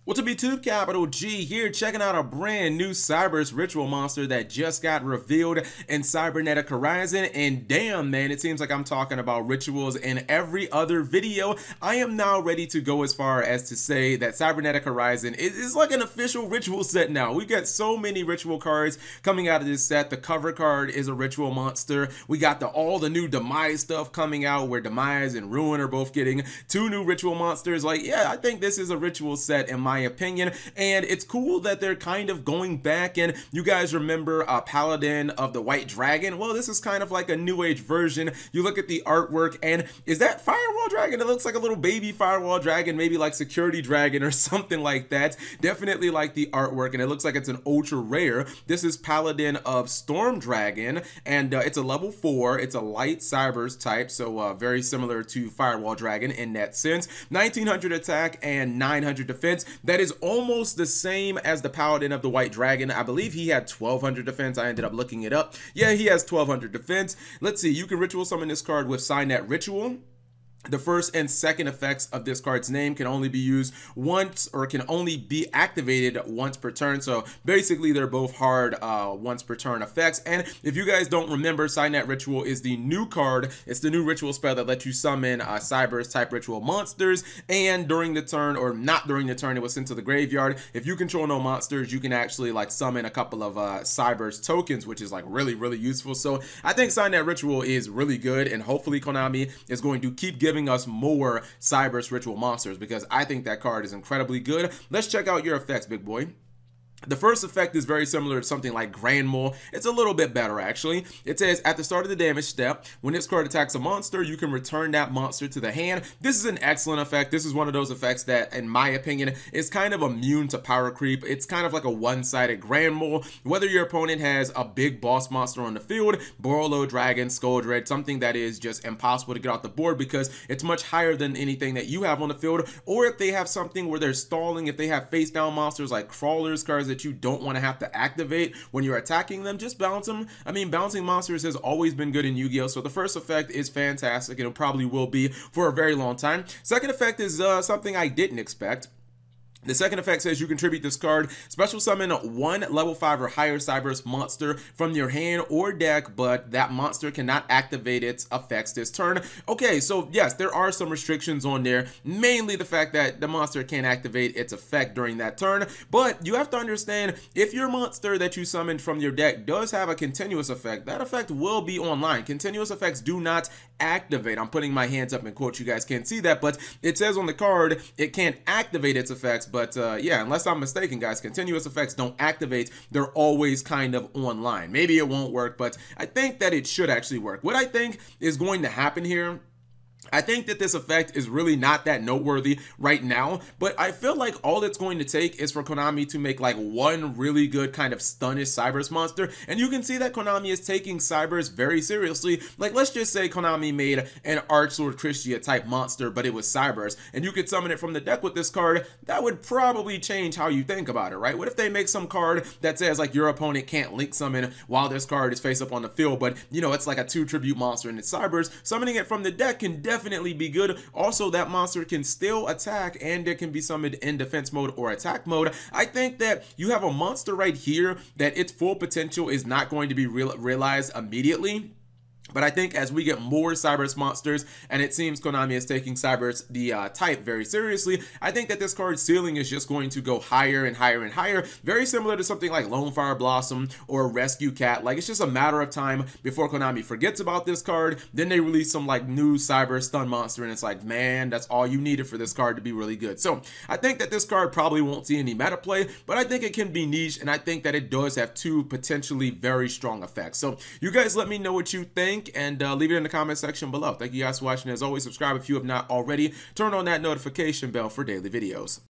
What's up YouTube, Capital G here, checking out a brand new Cyber's ritual monster that just got revealed in Cybernetic Horizon. And damn man, it seems like I'm talking about rituals in every other video. I am now ready to go as far as to say that Cybernetic Horizon is like an official ritual set now. We got so many ritual cards coming out of this set. The cover card is a ritual monster. We got all the new Demise stuff coming out, where Demise and Ruin are both getting two new ritual monsters. Like, yeah, I think this is a ritual set in my opinion, and it's cool that they're kind of going back. And you guys remember Paladin of the White Dragon? Well, this is kind of like a new age version. You look at the artwork, and is that Firewall Dragon? It looks like a little baby Firewall Dragon, maybe like Security Dragon or something like that. Definitely like the artwork, and it looks like it's an ultra rare. This is Paladin of Storm Dragon, and it's a level 4. It's a light Cybers type, so very similar to Firewall Dragon in that sense. 1900 attack and 900 defense. That is almost the same as the Paladin of the White Dragon. I believe he had 1200 defense. I ended up looking it up. Yeah, he has 1200 defense. Let's see, you can ritual summon this card with Signet Ritual. The first and second effects of this card's name can only be used once, or can only be activated once per turn. So basically they're both hard once per turn effects. And if you guys don't remember, Signet Ritual is the new card. It's the new ritual spell that lets you summon Cybers type ritual monsters, and during the turn, or not during the turn, it was sent to the graveyard. If you control no monsters, you can actually like summon a couple of Cybers tokens, which is like really useful. So I think Signet Ritual is really good, and hopefully Konami is going to keep giving us more Cybers ritual monsters, because I think that card is incredibly good. Let's check out your effects, big boy. The first effect is very similar to something like Grand Mole. It's a little bit better, actually. It says, at the start of the damage step, when this card attacks a monster, you can return that monster to the hand. This is an excellent effect. This is one of those effects that, in my opinion, is kind of immune to power creep. It's kind of like a one-sided Grand Mole. Whether your opponent has a big boss monster on the field, Borolo Dragon, Skull Dread, something that is just impossible to get off the board because it's much higher than anything that you have on the field, or if they have something where they're stalling, if they have face-down monsters like Crawlers, cards that you don't want to have to activate when you're attacking them, just bounce them. I mean, bouncing monsters has always been good in Yu-Gi-Oh! So the first effect is fantastic, and it probably will be for a very long time. Second effect is something I didn't expect. The second effect says you contribute this card, special summon one level 5 or higher Cybers monster from your hand or deck, but that monster cannot activate its effects this turn. Okay, so yes, there are some restrictions on there, mainly the fact that the monster can't activate its effect during that turn, but you have to understand, if your monster that you summoned from your deck does have a continuous effect, that effect will be online. Continuous effects do not activate. I'm putting my hands up in quotes, you guys can't see that, but it says on the card it can't activate its effects. But yeah, unless I'm mistaken, guys, continuous effects don't activate. They're always kind of online. Maybe it won't work, but I think that it should actually work. What I think is going to happen here, I think that this effect is really not that noteworthy right now, but I feel like all it's going to take is for Konami to make like one really good kind of stunish Cybers monster, and you can see that Konami is taking Cybers very seriously. Like, let's just say Konami made an Archsword Christia type monster, but it was Cybers, and you could summon it from the deck with this card. That would probably change how you think about it, right? What if they make some card that says like your opponent can't link summon while this card is face up on the field, but you know, it's like a 2 tribute monster and it's Cybers? Summoning it from the deck can definitely be good. Also, that monster can still attack, and it can be summoned in defense mode or attack mode. I think that you have a monster right here that its full potential is not going to be realized immediately. But I think as we get more Cybers monsters, and it seems Konami is taking Cybers, the type, very seriously, I think that this card's ceiling is just going to go higher and higher and higher. Very similar to something like Lone Fire Blossom or Rescue Cat. Like, it's just a matter of time before Konami forgets about this card. Then they release some like new Cyber stun monster, and it's like, man, that's all you needed for this card to be really good. So I think that this card probably won't see any meta play, but I think it can be niche, and I think that it does have two potentially very strong effects. So you guys let me know what you think, and leave it in the comment section below. Thank you guys for watching. As always, subscribe if you have not already. Turn on that notification bell for daily videos.